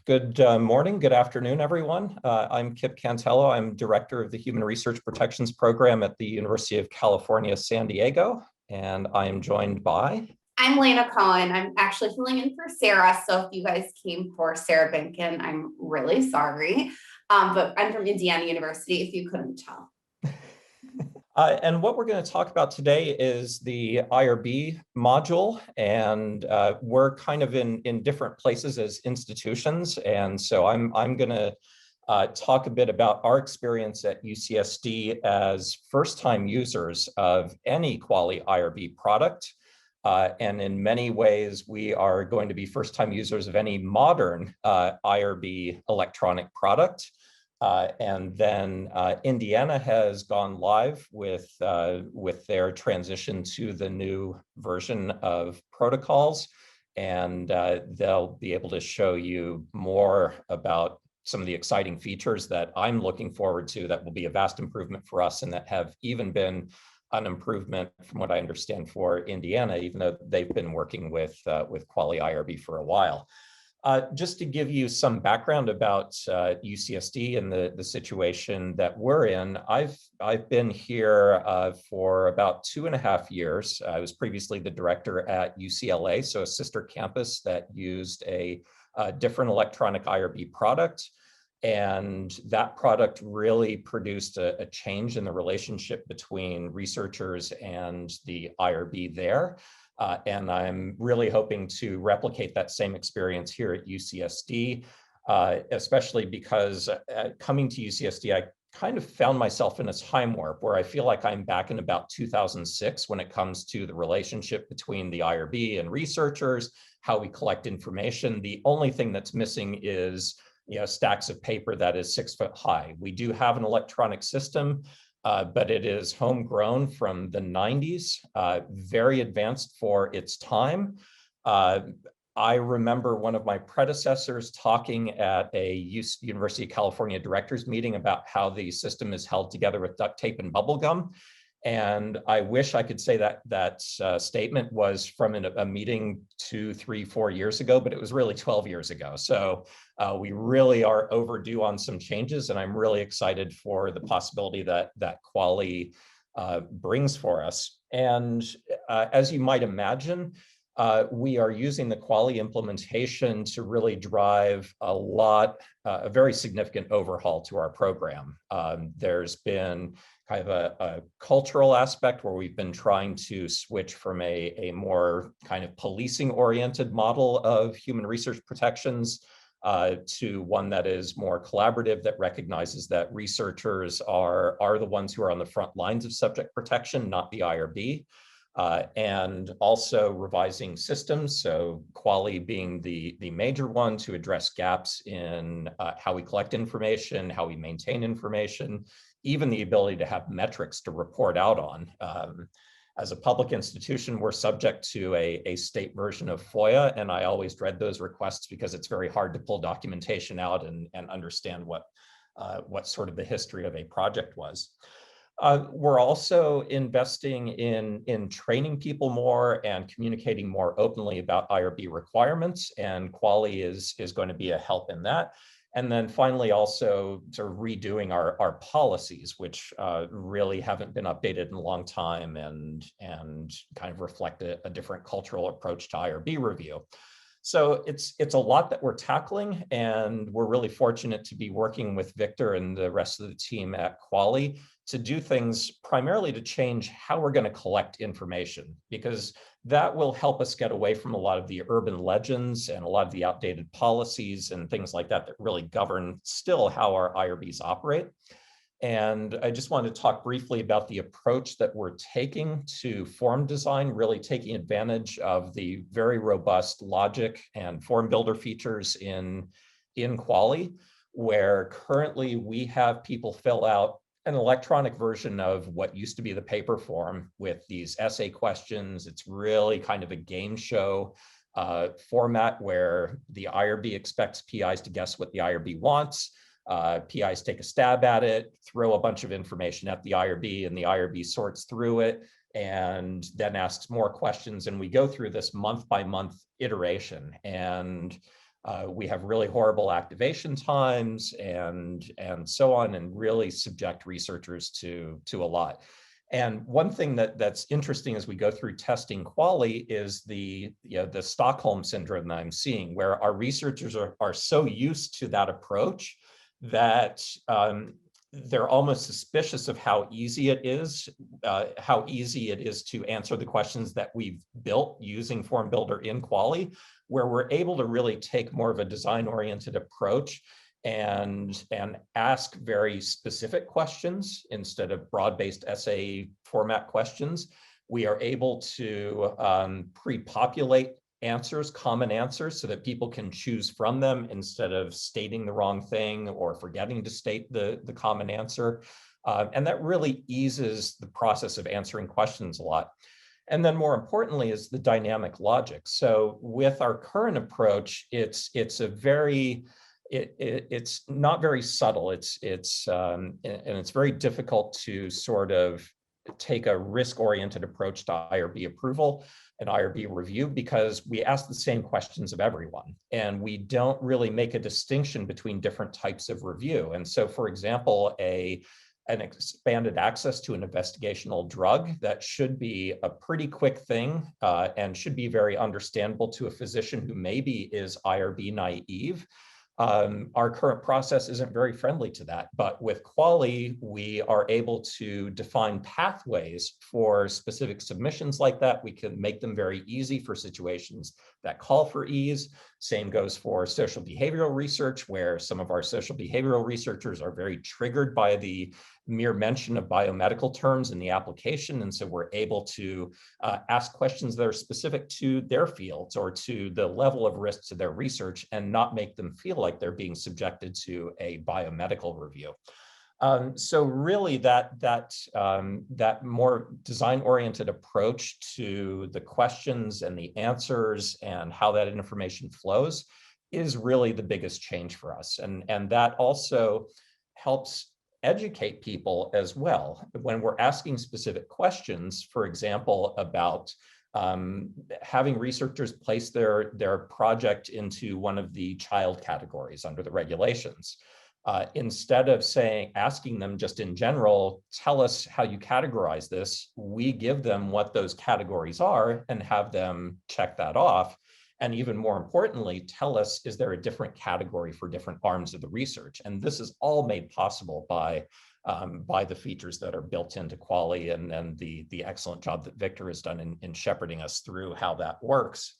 Good morning, good afternoon, everyone. I'm Kip Cantello. I'm Director of the Human Research Protections Program at the University of California, San Diego, and I am joined by... I'm Lena Cohen. I'm actually filling in for Sarah. So if you guys came for Sarah Binkin, I'm really sorry. But I'm from Indiana University, if you couldn't tell. And what we're going to talk about today is the IRB module, and we're kind of in different places as institutions. And so I'm going to talk a bit about our experience at UCSD as first-time users of any Quali IRB product. And in many ways, we are going to be first-time users of any modern IRB electronic product. And then Indiana has gone live with their transition to the new version of protocols. And they'll be able to show you more about some of the exciting features that I'm looking forward to that will be a vast improvement for us and that have even been an improvement from what I understand for Indiana, even though they've been working with Quali IRB for a while. Just to give you some background about UCSD and the situation that we're in, I've been here for about 2.5 years. I was previously the director at UCLA, so a sister campus that used a different electronic IRB product. And that product really produced a change in the relationship between researchers and the IRB there. And I'm really hoping to replicate that same experience here at UCSD, especially because coming to UCSD, I kind of found myself in a time warp where I feel like I'm back in about 2006 when it comes to the relationship between the IRB and researchers, how we collect information. The only thing that's missing is stacks of paper that is 6 foot high. We do have an electronic system, but it is homegrown from the 90s, very advanced for its time. I remember one of my predecessors talking at a University of California directors meeting about how the system is held together with duct tape and bubble gum. And I wish I could say that statement was from a meeting 2, 3, 4 years ago, but it was really 12 years ago. So we really are overdue on some changes, and I'm really excited for the possibility that Quali brings for us. And as you might imagine, we are using the Quali implementation to really drive a very significant overhaul to our program. There's been kind of a cultural aspect where we've been trying to switch from a more kind of policing-oriented model of human research protections to one that is more collaborative, that recognizes that researchers are the ones who are on the front lines of subject protection, not the IRB. And also revising systems, so Quali being the major one to address gaps in how we collect information, how we maintain information, even the ability to have metrics to report out on. As a public institution, we're subject to a state version of FOIA, and I always dread those requests because it's very hard to pull documentation out and understand what sort of the history of a project was. We're also investing in training people more and communicating more openly about IRB requirements, and Quali is going to be a help in that. And then finally, also sort of redoing our policies, which really haven't been updated in a long time and kind of reflect a different cultural approach to IRB review. So it's a lot that we're tackling, and we're really fortunate to be working with Victor and the rest of the team at Quali to do things primarily to change how we're going to collect information, because that will help us get away from a lot of the urban legends and a lot of the outdated policies and things like that that really govern still how our IRBs operate. And I just wanted to talk briefly about the approach that we're taking to form design, really taking advantage of the very robust logic and form builder features in Quali, where currently we have people fill out an electronic version of what used to be the paper form with these essay questions. It's really kind of a game show format where the IRB expects PIs to guess what the IRB wants. PIs take a stab at it, throw a bunch of information at the IRB, and the IRB sorts through it and then asks more questions. And we go through this month by month iteration. And We have really horrible activation times and so on, and really subject researchers to a lot. And one thing that's interesting as we go through testing quality is the Stockholm syndrome that I'm seeing, where our researchers are so used to that approach that they're almost suspicious of how easy it is to answer the questions that we've built using Form Builder in Quali, where we're able to really take more of a design-oriented approach and ask very specific questions instead of broad-based essay format questions. We are able to pre-populate answers, common answers, so that people can choose from them instead of stating the wrong thing or forgetting to state the common answer. And that really eases the process of answering questions a lot. And then more importantly is the dynamic logic. So with our current approach, it's not very subtle. And it's very difficult to sort of take a risk-oriented approach to IRB approval and IRB review, because we ask the same questions of everyone, and we don't really make a distinction between different types of review. And so, for example, an expanded access to an investigational drug, that should be a pretty quick thing and should be very understandable to a physician who maybe is IRB naive. Our current process isn't very friendly to that, but with Quali, we are able to define pathways for specific submissions like that. We can make them very easy for situations that call for ease. Same goes for social behavioral research, where some of our social behavioral researchers are very triggered by the mere mention of biomedical terms in the application. And so we're able to ask questions that are specific to their fields or to the level of risk to their research, and not make them feel like they're being subjected to a biomedical review. So really that more design-oriented approach to the questions and the answers and how that information flows is really the biggest change for us. And that also helps educate people as well. When we're asking specific questions, for example, about having researchers place their project into one of the child categories under the regulations, instead of asking them just in general, tell us how you categorize this, we give them what those categories are and have them check that off. And even more importantly, tell us, is there a different category for different arms of the research? And this is all made possible by the features that are built into Quali, and the excellent job that Victor has done in shepherding us through how that works.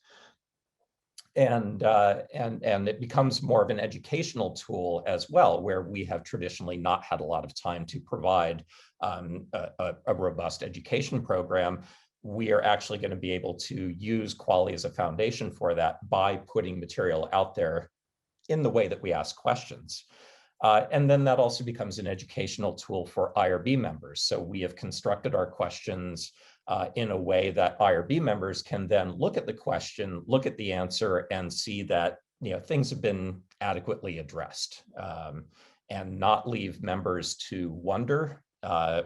And it becomes more of an educational tool as well, where we have traditionally not had a lot of time to provide a robust education program. We are actually going to be able to use Quali as a foundation for that by putting material out there in the way that we ask questions. And then that also becomes an educational tool for IRB members. So we have constructed our questions in a way that IRB members can then look at the question, look at the answer, and see that things have been adequately addressed, and not leave members to wonder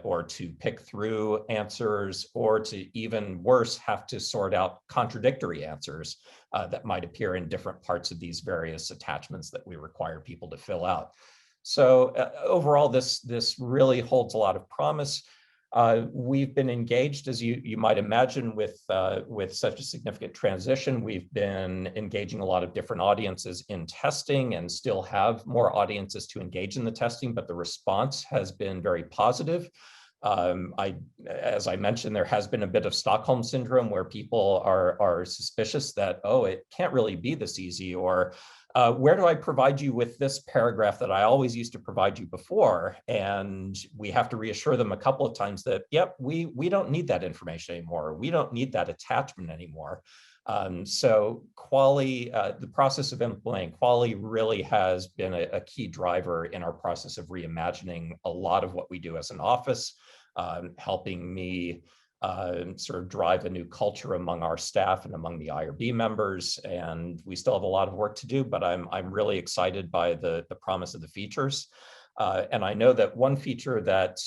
or to pick through answers, or to, even worse, have to sort out contradictory answers that might appear in different parts of these various attachments that we require people to fill out. So overall, this really holds a lot of promise. We've been engaged, as you might imagine, with such a significant transition. We've been engaging a lot of different audiences in testing, and still have more audiences to engage in the testing, but the response has been very positive. As I mentioned, there has been a bit of Stockholm syndrome, where people are suspicious that, oh, it can't really be this easy, or where do I provide you with this paragraph that I always used to provide you before? And we have to reassure them a couple of times that, yep, we don't need that information anymore. We don't need that attachment anymore. So Quali, the process of implementing Quali really has been a key driver in our process of reimagining a lot of what we do as an office, helping me sort of drive a new culture among our staff and among the IRB members. And we still have a lot of work to do, but I'm really excited by the promise of the features. And I know that one feature that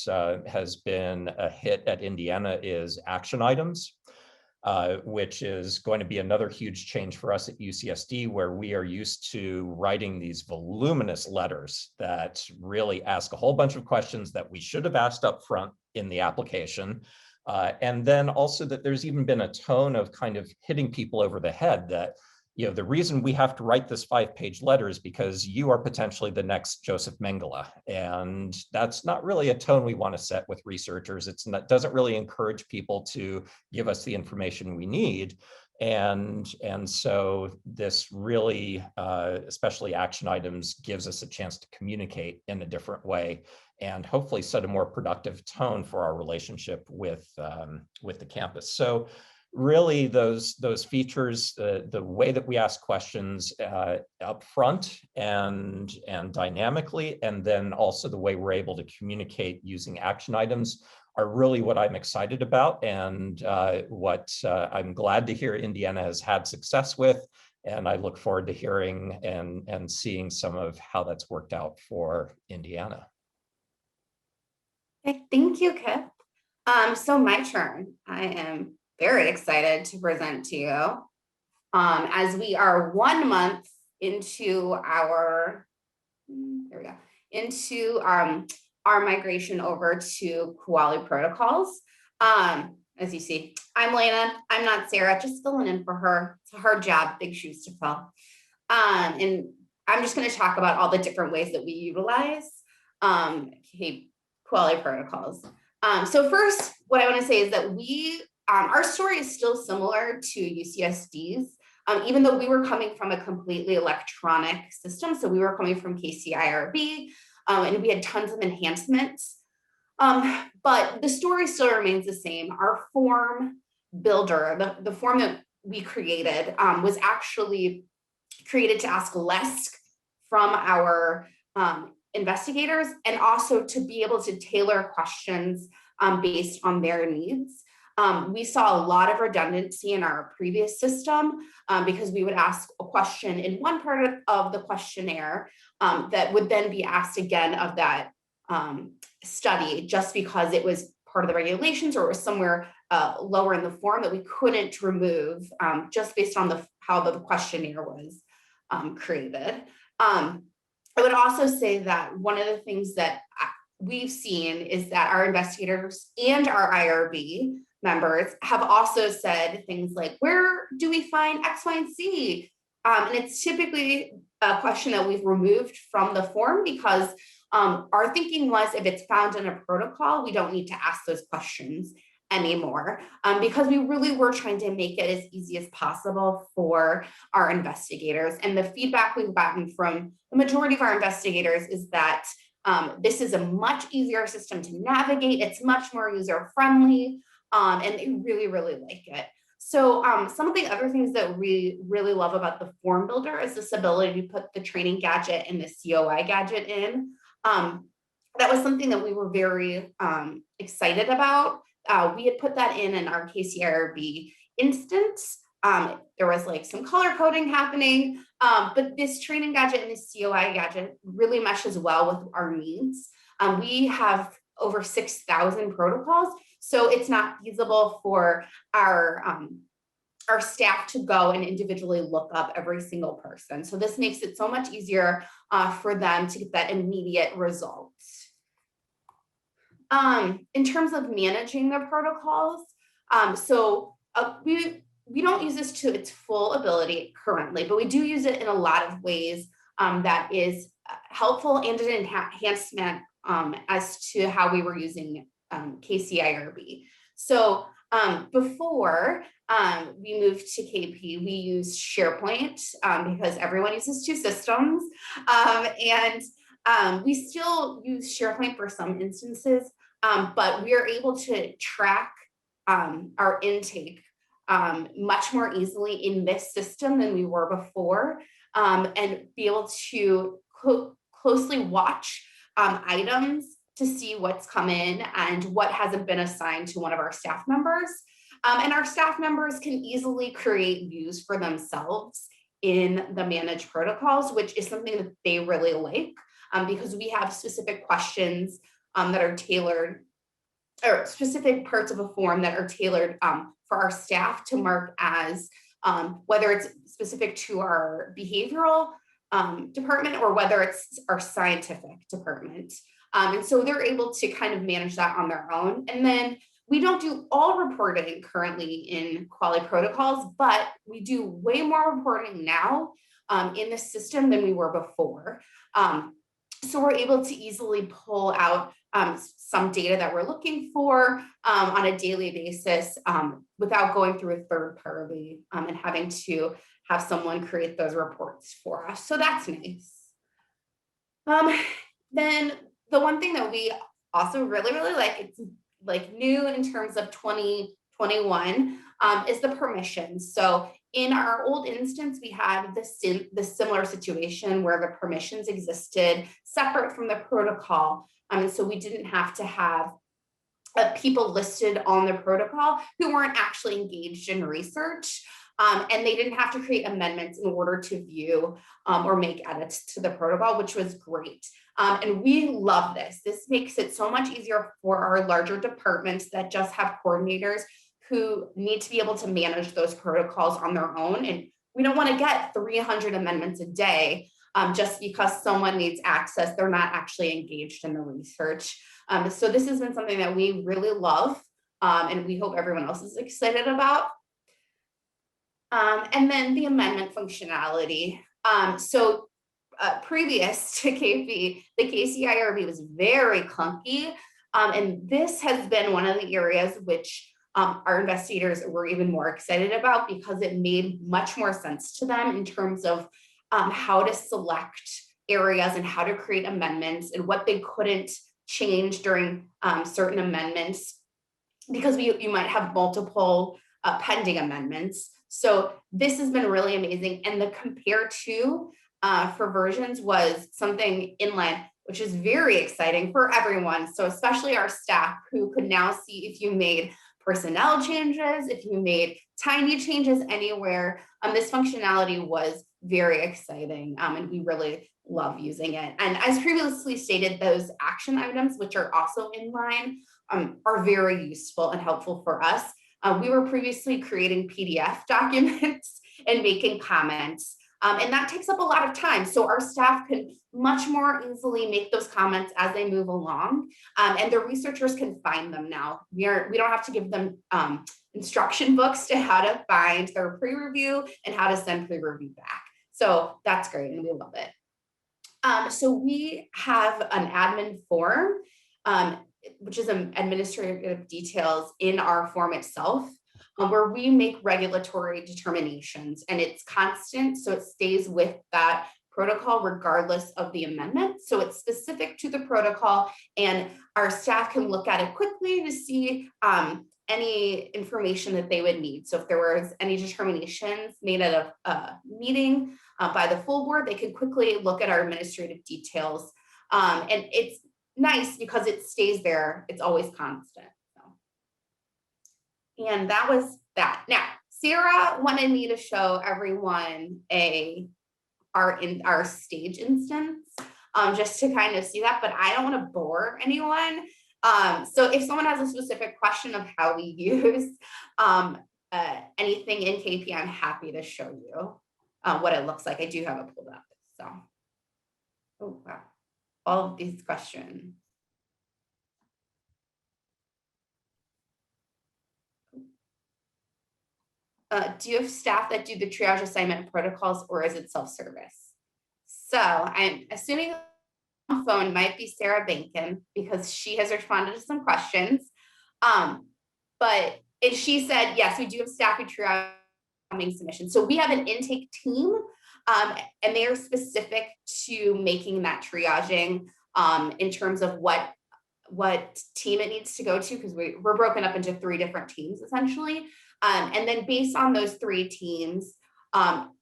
has been a hit at Indiana is action items. which is going to be another huge change for us at UCSD, where we are used to writing these voluminous letters that really ask a whole bunch of questions that we should have asked up front in the application. And then also that there's even been a tone of kind of hitting people over the head that, you know, the reason we have to write this 5-page letter is because you are potentially the next Joseph Mengele. And that's not really a tone we want to set with researchers. It doesn't really encourage people to give us the information we need. And so this really, especially action items, gives us a chance to communicate in a different way and hopefully set a more productive tone for our relationship with the campus. So really those features, the way that we ask questions up front and dynamically, and then also the way we're able to communicate using action items are really what I'm excited about, and what I'm glad to hear Indiana has had success with. And I look forward to hearing and seeing some of how that's worked out for Indiana. Okay, thank you, Kip. So my turn. I am very excited to present to you. As we are 1 month into our, there we go, into our migration over to Kuali protocols. As you see, I'm Lena. I'm not Sarah, just filling in for her. It's a hard job, big shoes to fill. And I'm just going to talk about all the different ways that we utilize Kuali protocols. So first, what I want to say is that our story is still similar to UCSD's, even though we were coming from a completely electronic system. So we were coming from IRB, and we had tons of enhancements. But the story still remains the same. Our form builder, the form that we created, was actually created to ask less from our investigators, and also to be able to tailor questions based on their needs. We saw a lot of redundancy in our previous system because we would ask a question in one part of the questionnaire that would then be asked again of that study, just because it was part of the regulations or it was somewhere lower in the form that we couldn't remove just based on how the questionnaire was created. I would also say that one of the things that we've seen is that our investigators and our IRB members have also said things like, where do we find X, Y, and Z? And it's typically a question that we've removed from the form because our thinking was if it's found in a protocol, we don't need to ask those questions anymore, because we really were trying to make it as easy as possible for our investigators. And the feedback we've gotten from the majority of our investigators is that this is a much easier system to navigate. It's much more user-friendly, and they really, really like it. So some of the other things that we really love about the form builder is this ability to put the training gadget and the COI gadget in. That was something that we were very excited about. We had put that in our IRB instance. There was like some color coding happening, but this training gadget and this COI gadget really meshes well with our needs. We have over 6,000 protocols, so it's not feasible for our staff to go and individually look up every single person. So this makes it so much easier for them to get that immediate result. In terms of managing the protocols, we don't use this to its full ability currently, but we do use it in a lot of ways that is helpful and an enhancement as to how we were using IRB. So before we moved to KP, we used SharePoint because everyone uses two systems, and we still use SharePoint for some instances, but we are able to track our intake much more easily in this system than we were before, and be able to closely watch items to see what's come in and what hasn't been assigned to one of our staff members. And our staff members can easily create views for themselves in the managed protocols, which is something that they really like, because we have specific questions that are tailored or specific parts of a form that are tailored for our staff to mark as whether it's specific to our behavioral department or whether it's our scientific department. And so they're able to kind of manage that on their own. And then we don't do all reporting currently in quality protocols, but we do way more reporting now in the system than we were before. So we're able to easily pull out some data that we're looking for on a daily basis without going through a third party and having to have someone create those reports for us. So that's nice. Then the one thing that we also really, really like, it's like new in terms of 2021 is the permissions. So in our old instance, we had the similar situation where the permissions existed separate from the protocol. And so we didn't have to have people listed on the protocol who weren't actually engaged in research. And they didn't have to create amendments in order to view or make edits to the protocol, which was great. And we love this. This makes it so much easier for our larger departments that just have coordinators who need to be able to manage those protocols on their own. And we don't want to get 300 amendments a day just because someone needs access. They're not actually engaged in the research. So this has been something that we really love and we hope everyone else is excited about. And then the amendment functionality. Previous to KP, the KC IRB was very clunky. And this has been one of the areas which our investigators were even more excited about because it made much more sense to them in terms of how to select areas and how to create amendments and what they couldn't change during certain amendments, because you might have multiple pending amendments. So this has been really amazing. And the compare to for versions was something inline, which is very exciting for everyone. So especially our staff who could now see if you made personnel changes, if you made tiny changes anywhere. This functionality was very exciting and we really love using it. And as previously stated, those action items, which are also inline, are very useful and helpful for us. We were previously creating PDF documents and making comments, and that takes up a lot of time. So our staff can much more easily make those comments as they move along, and the researchers can find them now. We don't have to give them instruction books to how to find their pre-review and how to send pre-review back. So that's great, and we love it. So we have an admin form, which is an administrative details in our form itself, where we make regulatory determinations, and it's constant, so it stays with that protocol regardless of the amendment. So it's specific to the protocol, and our staff can look at it quickly to see any information that they would need. So if there was any determinations made at a meeting by the full board, they could quickly look at our administrative details, and it's nice because it stays there. It's always constant. So. And that was that. Now, Sarah wanted me to show everyone our stage instance, just to kind of see that, but I don't want to bore anyone. So if someone has a specific question of how we use anything in KP, I'm happy to show you what it looks like. I do have it pulled up. So, oh wow. All of these questions. Do you have staff that do the triage assignment protocols, or is it self-service? So I'm assuming the phone might be Sarah Bankin because she has responded to some questions. But she said, yes, we do have staff who triage submissions. So we have an intake team, and they are specific to making that triaging in terms of what team it needs to go to, because we're broken up into 3 different teams essentially. And then based on those 3 teams,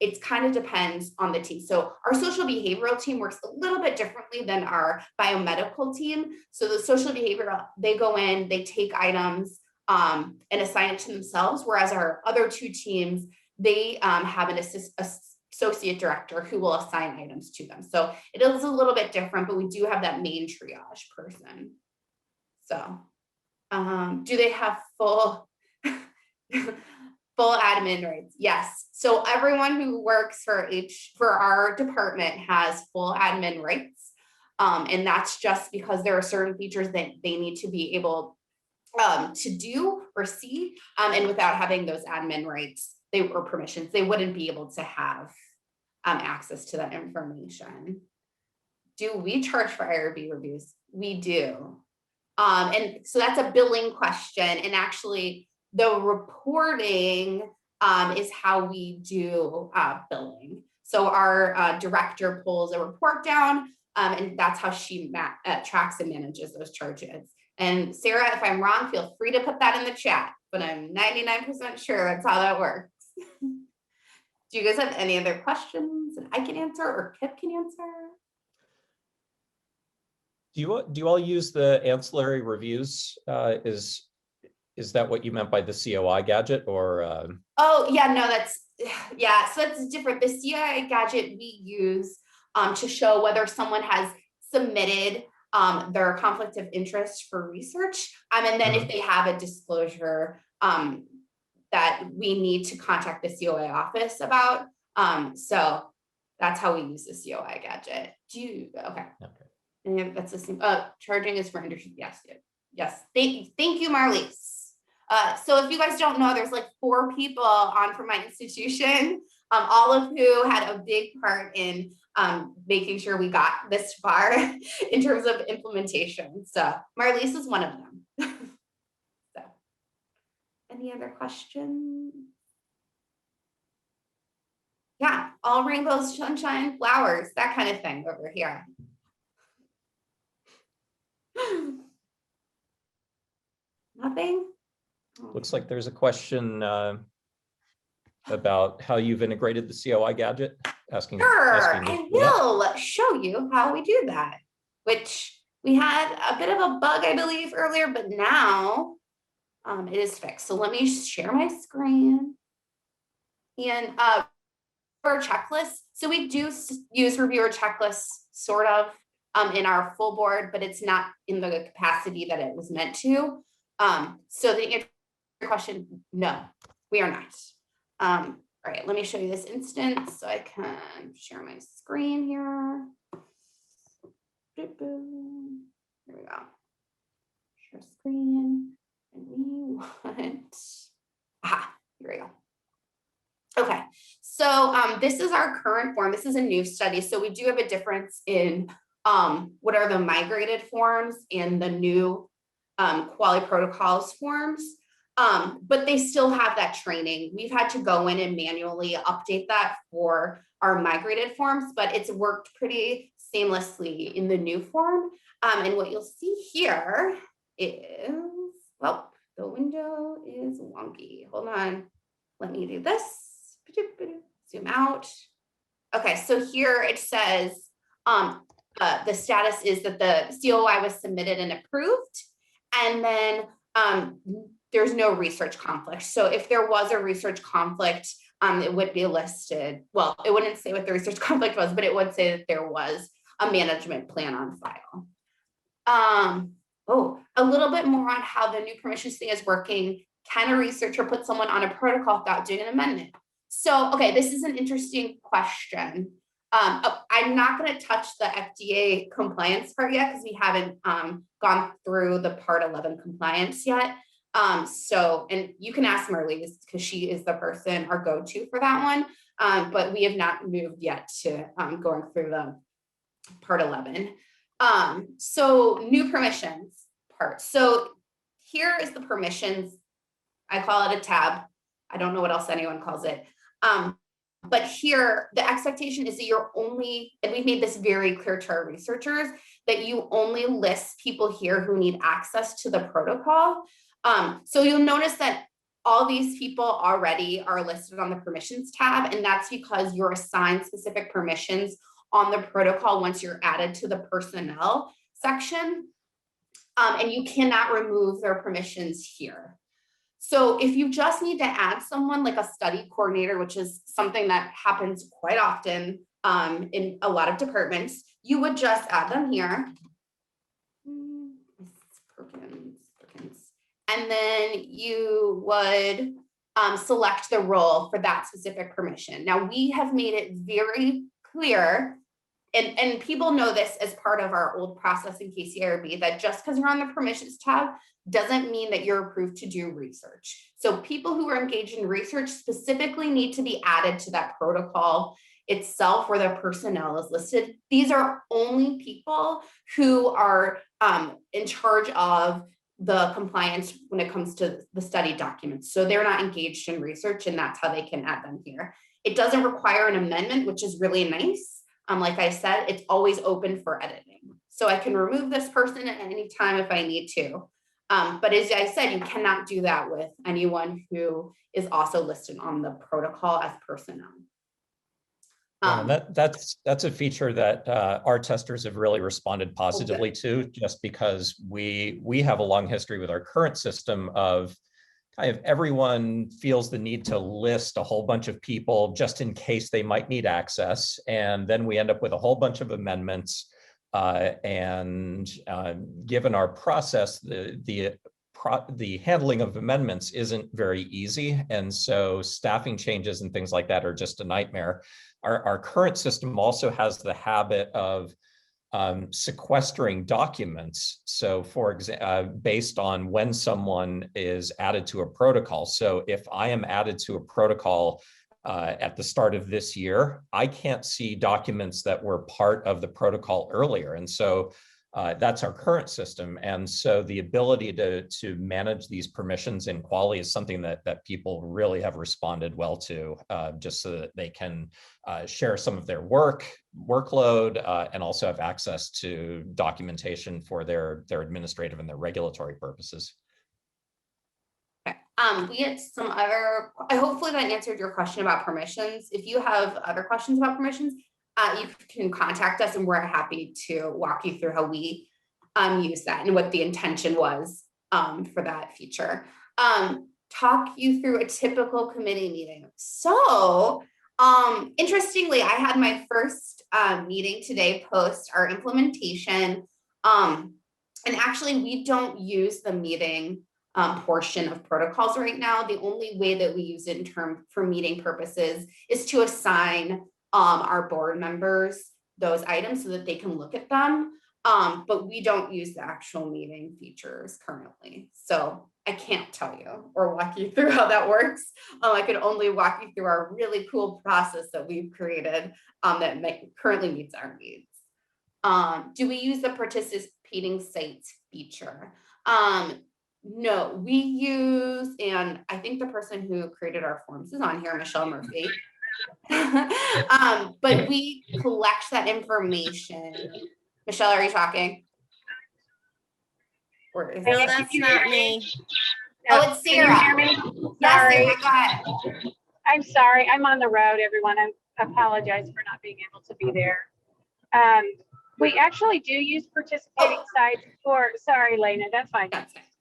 it kind of depends on the team. So our social behavioral team works a little bit differently than our biomedical team. So the social behavioral, they go in, they take items and assign it to themselves, whereas our other 2 teams, they have an associate director who will assign items to them. So it is a little bit different, but we do have that main triage person. So Do they have full full admin rights? Yes. So everyone who works for our department has full admin rights. And that's just because there are certain features that they need to be able to do or see. And without having those admin rights, or permissions, they wouldn't be able to have access to that information. Do we charge for IRB reviews? We do. And so that's a billing question. And actually the reporting is how we do billing. So our director pulls a report down and that's how she tracks and manages those charges. And Sarah, if I'm wrong, feel free to put that in the chat, but I'm 99% sure that's how that works. Do you guys have any other questions that I can answer or Kip can answer? Do you all use the ancillary reviews? Is that what you meant by the COI gadget, or? Oh yeah, no, yeah. So that's different. The COI gadget we use to show whether someone has submitted their conflict of interest for research, and then if they have a disclosure that we need to contact the COI office about. So that's how we use the COI gadget. Okay. And that's the same. Charging is for industry. Yes. Thank you, Marlies. So if you guys don't know, there's like 4 people on from my institution, all of who had a big part in making sure we got this far in terms of implementation. So Marlies is one of them. So, any other questions? Yeah, all rainbows, sunshine, flowers, that kind of thing over here. Nothing? Looks like there's a question about how you've integrated the COI gadget. Sure, I will show you how we do that, which we had a bit of a bug, I believe, earlier, but now it is fixed. So let me share my screen. And for checklist, so we do use reviewer checklists sort of in our full board, but it's not in the capacity that it was meant to. So the answer to your question, no, we are not. All right, let me show you this instance so I can share my screen here. Here we go. Share screen. And we want, here we go. Okay, so this is our current form. This is a new study. So we do have a difference in what are the migrated forms and the new quality protocols forms. But they still have that training. We've had to go in and manually update that for our migrated forms, but it's worked pretty seamlessly in the new form. And what you'll see here is, well, the window is wonky. Hold on, let me do this. Zoom out. Okay, so here it says the status is that the COI was submitted and approved, and then there's no research conflict. So if there was a research conflict, it would be listed. Well, it wouldn't say what the research conflict was, but it would say that there was a management plan on file. A little bit more on how the new permissions thing is working. Can a researcher put someone on a protocol without doing an amendment? So, okay, this is an interesting question. I'm not going to touch the FDA compliance part yet because we haven't gone through the Part 11 compliance yet. And you can ask Marlies because she is the person, our go-to for that one. But we have not moved yet to going through the Part 11. So new permissions part. So here is the permissions. I call it a tab. I don't know what else anyone calls it. But here, the expectation is that you're only, and we've made this very clear to our researchers, that you only list people here who need access to the protocol. So you'll notice that all these people already are listed on the permissions tab, and that's because you're assigned specific permissions on the protocol once you're added to the personnel section. And you cannot remove their permissions here. So if you just need to add someone like a study coordinator, which is something that happens quite often in a lot of departments, you would just add them here. and then you would select the role for that specific permission. Now, we have made it very clear, and people know this as part of our old process in KCIRB, that just because you're on the permissions tab doesn't mean that you're approved to do research. So people who are engaged in research specifically need to be added to that protocol itself where their personnel is listed. These are only people who are in charge of the compliance when it comes to the study documents. So they're not engaged in research, and that's how they can add them here. It doesn't require an amendment, which is really nice. Like I said, it's always open for editing. So I can remove this person at any time if I need to. But as I said, you cannot do that with anyone who is also listed on the protocol as personnel. That's a feature that our testers have really responded positively to, just because we have a long history with our current system of kind of everyone feels the need to list a whole bunch of people just in case they might need access. And then we end up with a whole bunch of amendments. Given our process, the handling of amendments isn't very easy. And so staffing changes and things like that are just a nightmare. Our current system also has the habit of sequestering documents. So for example, based on when someone is added to a protocol. So if I am added to a protocol at the start of this year, I can't see documents that were part of the protocol earlier. And so that's our current system. And so the ability to manage these permissions in quality is something that people really have responded well to, just so that they can share some of their workload and also have access to documentation for their administrative and their regulatory purposes. We had some other, hopefully that answered your question about permissions. If you have other questions about permissions, you can contact us and we're happy to walk you through how we use that and what the intention was for that feature. Talk you through a typical committee meeting. So interestingly, I had my first meeting today post our implementation. And actually we don't use the meeting portion of protocols right now. The only way that we use it for meeting purposes is to assign our board members those items so that they can look at them. But we don't use the actual meeting features currently. So I can't tell you or walk you through how that works. I could only walk you through our really cool process that we've created that currently meets our needs. Do we use the participating sites feature? No, we use, and I think the person who created our forms is on here, Michelle Murphy. But we collect that information. Michelle, are you talking? Or is no, that's not me. Oh, it's Sarah. Can you hear me? Yes, Sorry. Sarah, go ahead. I'm sorry. I'm on the road, everyone. I apologize for not being able to be there. We actually do use participating sites for, sorry, Lena, that's fine.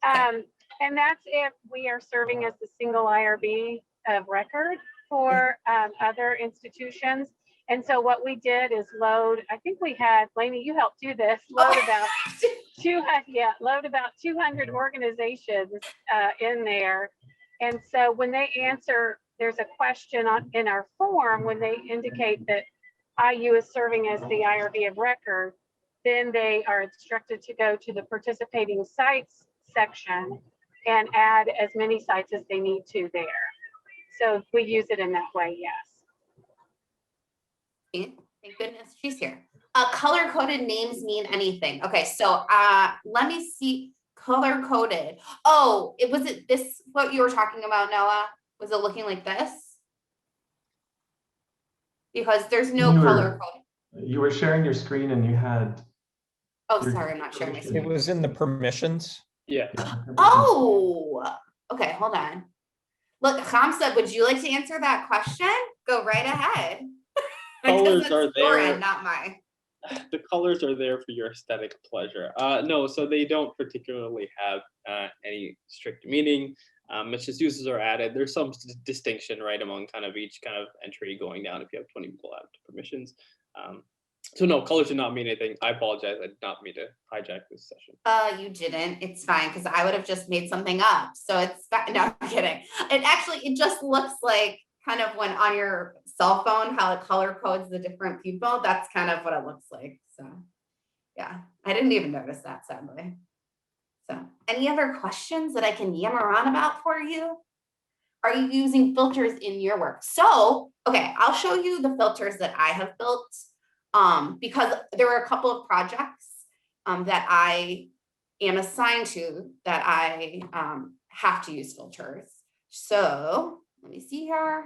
And that's if we are serving as the single IRB of record for other institutions. And so what we did is load, I think we had, Lena, you helped do this, load about 200 organizations in there. And so when they answer, there's a question in our form, when they indicate that IU is serving as the IRB of record, then they are instructed to go to the participating sites section and add as many sites as they need to there. So we use it in that way, yes. Thank goodness she's here. Color-coded names mean anything. Okay, so let me see. Color-coded. Oh, was it this what you were talking about, Noah? Was it looking like this? Because there's no color coding. You were sharing your screen and you had. Oh, sorry, I'm not sharing my screen. It was in the permissions. Yeah. Oh, okay, hold on. Look, Hamza, would you like to answer that question? Go right ahead. Colors are there. Not mine. The colors are there for your aesthetic pleasure. No, so they don't particularly have any strict meaning. It's just users are added. There's some distinction, right, among kind of each kind of entry going down if you have 20 people out to permissions. So no, colors do not mean anything. I apologize. I did not mean to hijack this session. You didn't. It's fine because I would have just made something up. So it's fine. No, I'm kidding. It just looks like kind of when on your cell phone, how it color codes the different people. That's kind of what it looks like. So yeah, I didn't even notice that, sadly. So any other questions that I can yammer on about for you? Are you using filters in your work? So, okay, I'll show you the filters that I have built because there are a couple of projects that I am assigned to that I have to use filters. So let me see here.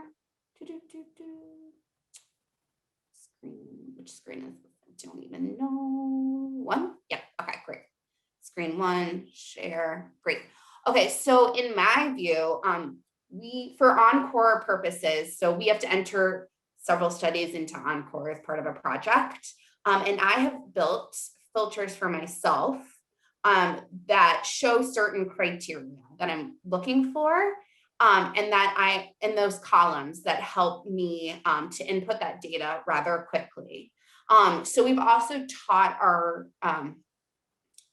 Screen, which screen is this? I don't even know. One? Yeah, okay, great. Screen one, share, great. Okay, so in my view, for Encore purposes, so we have to enter several studies into Encore as part of a project. And I have built filters for myself that show certain criteria that I'm looking for. And that in those columns that help me to input that data rather quickly. So we've also taught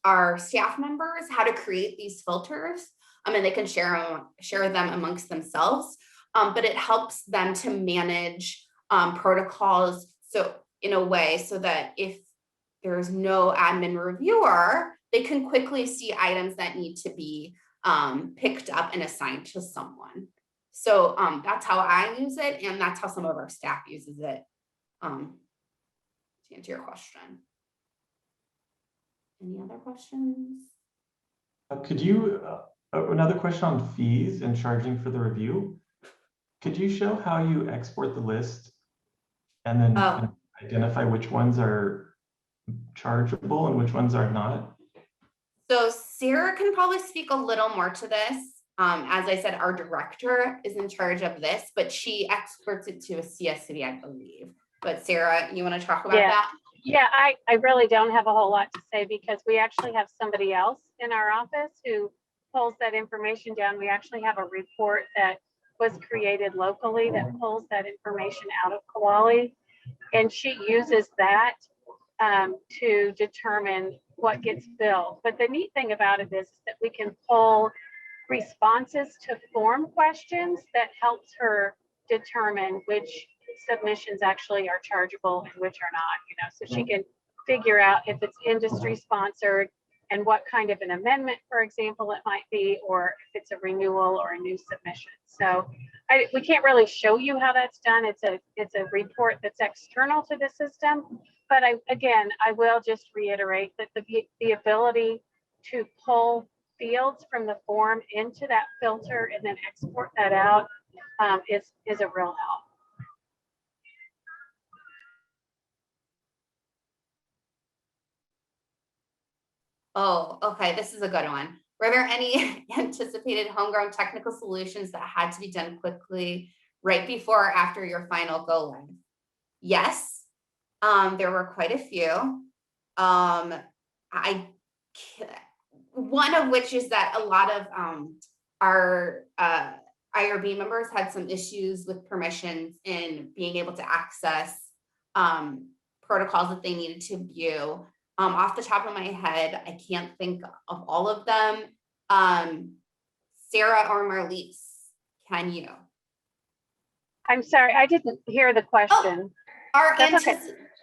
our staff members how to create these filters, and they can share them amongst themselves. But it helps them to manage protocols so in a way so that if there's no admin reviewer, they can quickly see items that need to be picked up and assigned to someone. So that's how I use it, and that's how some of our staff uses it. To answer your question. Any other questions? Could you, another question on fees and charging for the review. Could you show how you export the list and then kind of identify which ones are chargeable and which ones are not? So Sarah can probably speak a little more to this. As I said, our director is in charge of this, but she exports it to a CSV, I believe. But Sarah, you want to talk about that? Yeah, I really don't have a whole lot to say because we actually have somebody else in our office who pulls that information down. We actually have a report that was created locally that pulls that information out of Koali, and she uses that to determine what gets billed. But the neat thing about it is that we can pull responses to form questions that helps her determine which submissions actually are chargeable and which are not, so she can figure out if it's industry sponsored and what kind of an amendment, for example, it might be, or if it's a renewal or a new submission. So we can't really show you how that's done. It's a report that's external to the system. But I will just reiterate that the ability to pull fields from the form into that filter and then export that out is a real help. Oh, okay, this is a good one. Were there any anticipated homegrown technical solutions that had to be done quickly right before or after your final go live? Yes, there were quite a few. One of which is that a lot of our IRB members had some issues with permissions in being able to access protocols that they needed to view. Off the top of my head, I can't think of all of them. Sarah or Marlise, can you? I'm sorry, I didn't hear the question. Our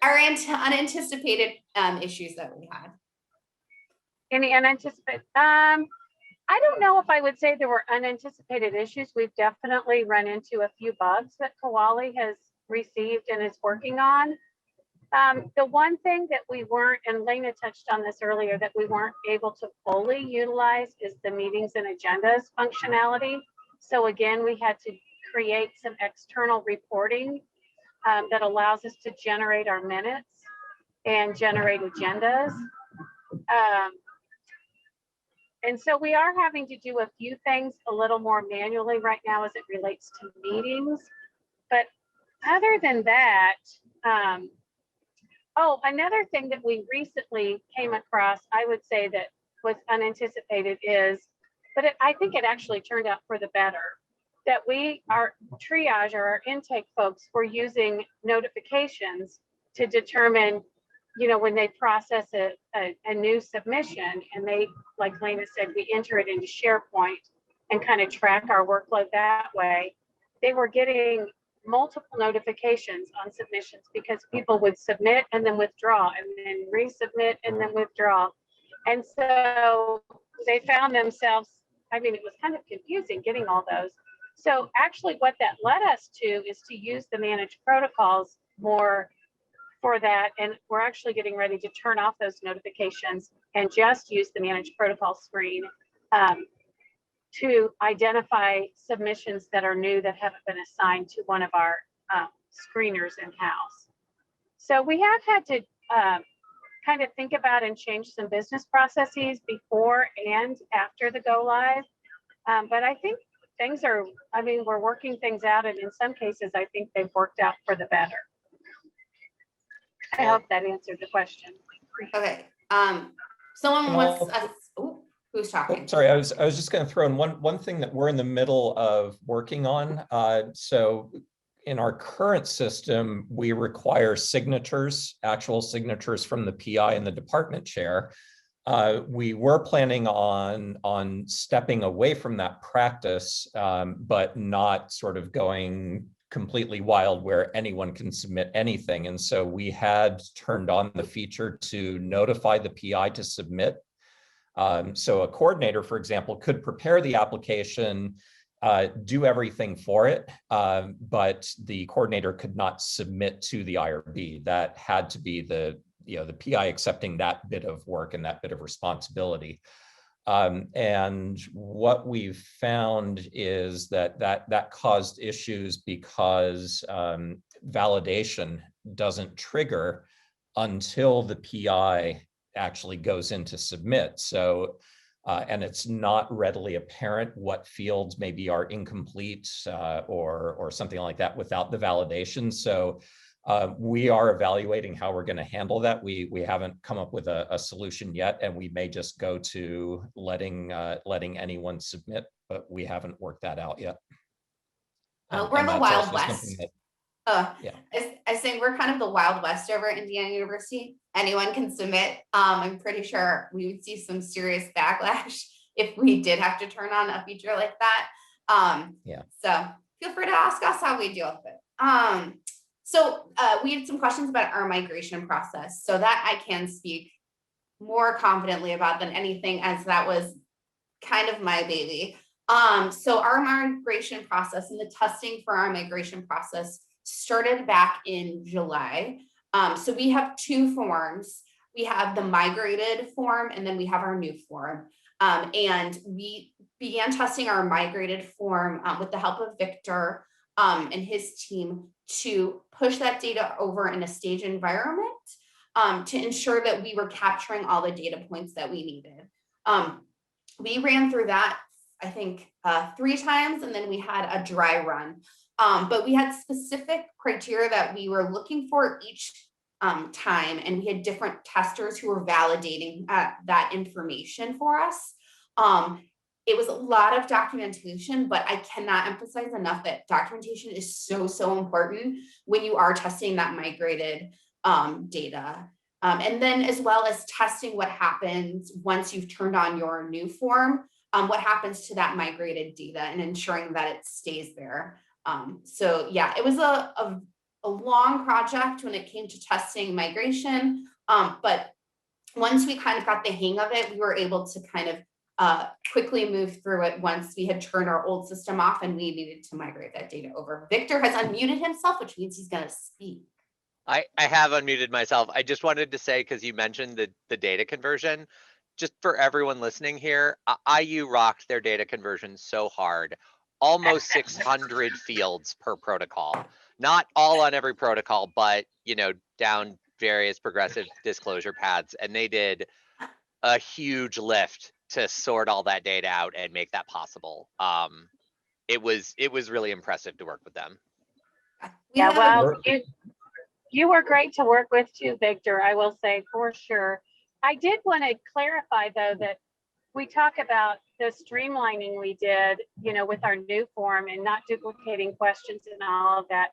unanticipated issues that we had. Any unanticipated? I don't know if I would say there were unanticipated issues. We've definitely run into a few bugs that Koali has received and is working on. The one thing that we weren't, and Lena touched on this earlier, that we weren't able to fully utilize is the meetings and agendas functionality. So again, we had to create some external reporting that allows us to generate our minutes and generate agendas. And so we are having to do a few things a little more manually right now as it relates to meetings. But other than that, another thing that we recently came across, I would say that was unanticipated is, but I think it actually turned out for the better, that our triage or our intake folks were using notifications to determine when they process a new submission and they, like Lena said, we enter it into SharePoint and kind of track our workload that way, they were getting multiple notifications on submissions because people would submit and then withdraw and then resubmit and then withdraw. And so they found themselves, I mean, it was kind of confusing getting all those. So actually what that led us to is to use the managed protocols more for that. And we're actually getting ready to turn off those notifications and just use the managed protocol screen to identify submissions that are new that haven't been assigned to one of our screeners in-house. So we have had to kind of think about and change some business processes before and after the go live. But I think things are, I mean, we're working things out, and in some cases, I think they've worked out for the better. I hope that answered the question. Okay. Someone wants us. Oh, who's talking? Sorry, I was just going to throw in one thing that we're in the middle of working on. So in our current system, we require signatures, actual signatures from the PI and the department chair. We were planning on stepping away from that practice, but not sort of going completely wild where anyone can submit anything. And so we had turned on the feature to notify the PI to submit. So a coordinator, for example, could prepare the application, do everything for it, but the coordinator could not submit to the IRB. That had to be the PI accepting that bit of work and that bit of responsibility. And what we've found is that caused issues because validation doesn't trigger until the PI actually goes in to submit. So, and it's not readily apparent what fields maybe are incomplete or something like that without the validation. So we are evaluating how we're going to handle that. We haven't come up with a solution yet, and we may just go to letting anyone submit, but we haven't worked that out yet. We're in the Wild West. Yeah. I think we're kind of the Wild West over at Indiana University. Anyone can submit. I'm pretty sure we would see some serious backlash if we did have to turn on a feature like that. Yeah. So feel free to ask us how we deal with it. So we had some questions about our migration process. So that I can speak more confidently about than anything, as that was kind of my baby. So our migration process and the testing for our migration process started back in July. So we have two forms. We have the migrated form, and then we have our new form. And we began testing our migrated form with the help of Victor and his team to push that data over in a stage environment to ensure that we were capturing all the data points that we needed. We ran through that, I think, 3 times, and then we had a dry run. But we had specific criteria that we were looking for each time, and we had different testers who were validating that information for us. It was a lot of documentation, but I cannot emphasize enough that documentation is so important when you are testing that migrated data. And then as well as testing what happens once you've turned on your new form, what happens to that migrated data and ensuring that it stays there. So yeah, it was a long project when it came to testing migration, but once we kind of got the hang of it, we were able to kind of quickly move through it once we had turned our old system off and we needed to migrate that data over. Victor has unmuted himself, which means he's going to speak. I have unmuted myself. I just wanted to say, because you mentioned the data conversion, just for everyone listening here, IU rocked their data conversion so hard. Almost 600 fields per protocol. Not all on every protocol, but down various progressive disclosure paths, and they did a huge lift to sort all that data out and make that possible. It was really impressive to work with them. Yeah, well, you were great to work with too, Victor, I will say for sure. I did want to clarify though that we talk about the streamlining we did, with our new form and not duplicating questions and all of that.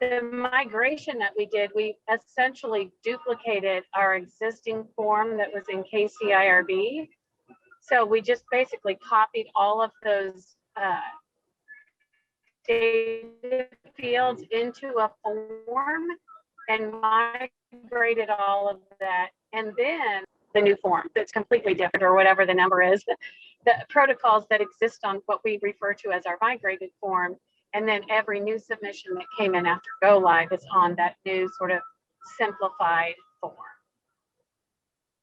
the migration that we did, we essentially duplicated our existing form that was in KCIRB. So we just basically copied all of those data fields into a form and migrated all of that. And then the new form that's completely different, or whatever the number is, the protocols that exist on what we refer to as our migrated form. And then every new submission that came in after go live is on that new sort of simplified form.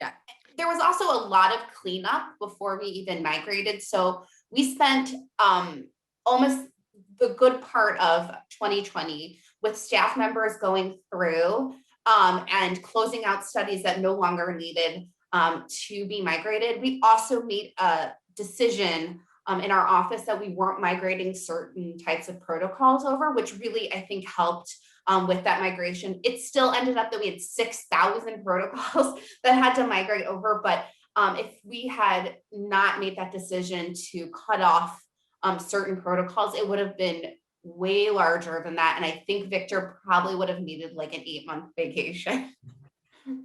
Yeah, there was also a lot of cleanup before we even migrated. So we spent almost the good part of 2020 with staff members going through and closing out studies that no longer needed to be migrated. We also made a decision in our office that we weren't migrating certain types of protocols over, which really, I think, helped with that migration. It still ended up that we had 6,000 protocols that had to migrate over. But if we had not made that decision to cut off certain protocols, it would have been way larger than that. And I think Victor probably would have needed like an 8-month vacation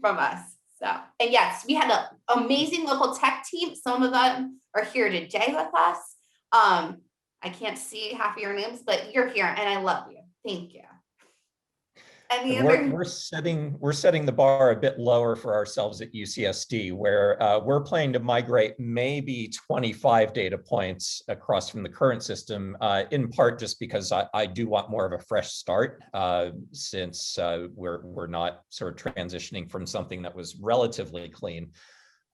from us. So, and yes, we had an amazing local tech team. Some of them are here today with us. I can't see half of your names, but you're here and I love you. Thank you. We're setting the bar a bit lower for ourselves at UCSD, where we're planning to migrate maybe 25 data points across from the current system, in part just because I do want more of a fresh start, since we're not sort of transitioning from something that was relatively clean.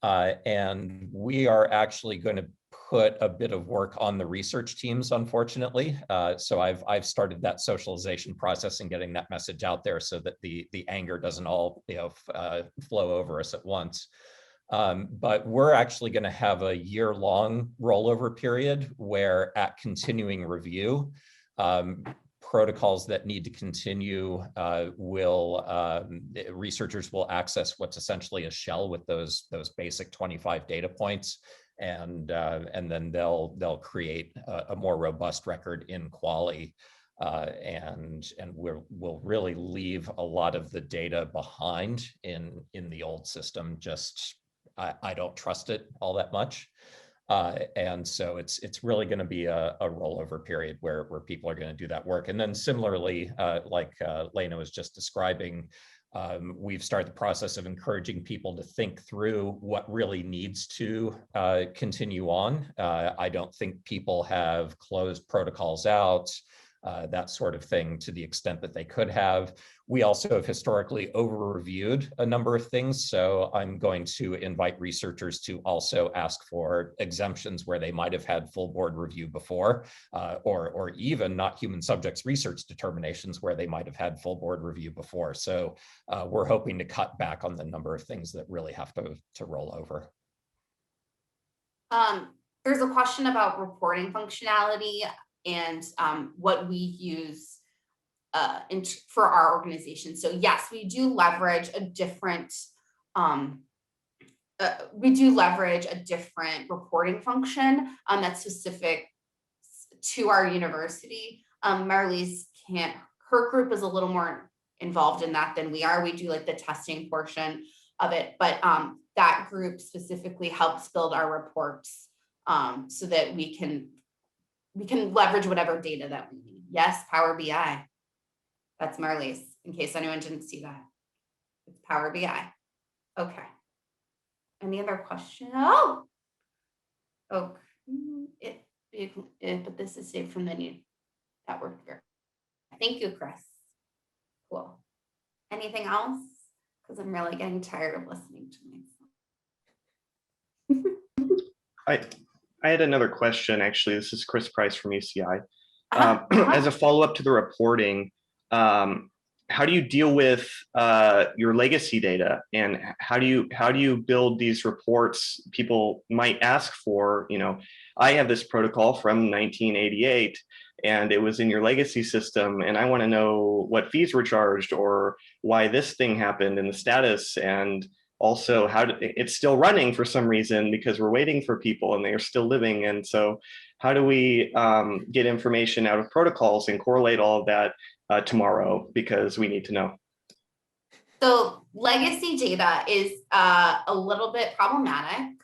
And we are actually going to put a bit of work on the research teams, unfortunately. So I've started that socialization process and getting that message out there so that the anger doesn't all flow over us at once. But we're actually going to have a year-long rollover period where at continuing review, protocols that need to continue researchers will access what's essentially a shell with those basic 25 data points. And then they'll create a more robust record in quality, and we'll really leave a lot of the data behind in the old system. Just I don't trust it all that much, and so it's really going to be a rollover period where people are going to do that work. And then similarly, like Lena was just describing, we've started the process of encouraging people to think through what really needs to continue on. I don't think people have closed protocols out, that sort of thing, to the extent that they could have. We also have historically over-reviewed a number of things, so I'm going to invite researchers to also ask for exemptions where they might have had full board review before, or even not human subjects research determinations where they might have had full board review before. So we're hoping to cut back on the number of things that really have to roll over. There's a question about reporting functionality and what we use for our organization. So yes, we do leverage a different reporting function that's specific to our university. Marlies her group is a little more involved in that than we are. We do like the testing portion of it, but that group specifically helps build our reports so that we can leverage whatever data that we need. Yes, Power BI. That's Marlies, in case anyone didn't see that. It's Power BI. Okay. Any other question? Oh, but this is saved from the new. That worked very. Thank you, Chris. Cool. Anything else? Because I'm really getting tired of listening to myself. I had another question, actually. This is Chris Price from UCI. As a follow-up to the reporting, how do you deal with your legacy data, and how do you build these reports people might ask for? You know, I have this protocol from 1988, and it was in your legacy system, and I want to know what fees were charged or why this thing happened and the status, and also it's still running for some reason because we're waiting for people and they are still living. And so how do we get information out of protocols and correlate all of that tomorrow because we need to know? So legacy data is a little bit problematic.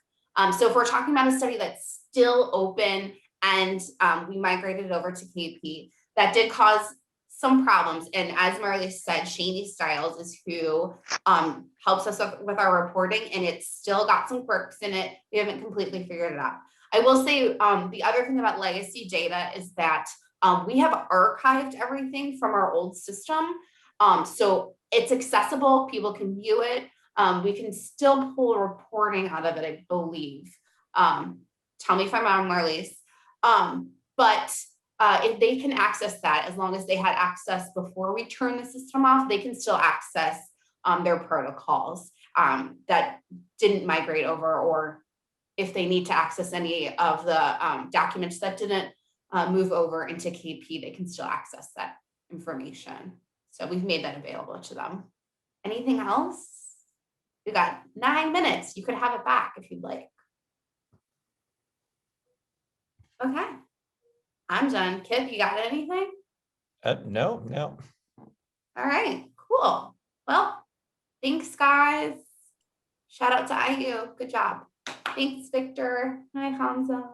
So if we're talking about a study that's still open and we migrated over to KP, that did cause some problems. And as Marley said, Shaney Styles is who helps us with our reporting, and it's still got some quirks in it. We haven't completely figured it out. I will say the other thing about legacy data is that we have archived everything from our old system. So it's accessible, people can view it. We can still pull reporting out of it, I believe. Tell me if I'm wrong, Marlies. But if they can access that, as long as they had access before we turn the system off, they can still access their protocols that didn't migrate over, or if they need to access any of the documents that didn't move over into KP, they can still access that information. So we've made that available to them. Anything else? We got 9 minutes. You could have it back if you'd like. Okay, I'm done. Kip, you got anything? No. All right, cool. Well, thanks, guys. Shout out to IU. Good job. Thanks, Victor. Hi, Hamza.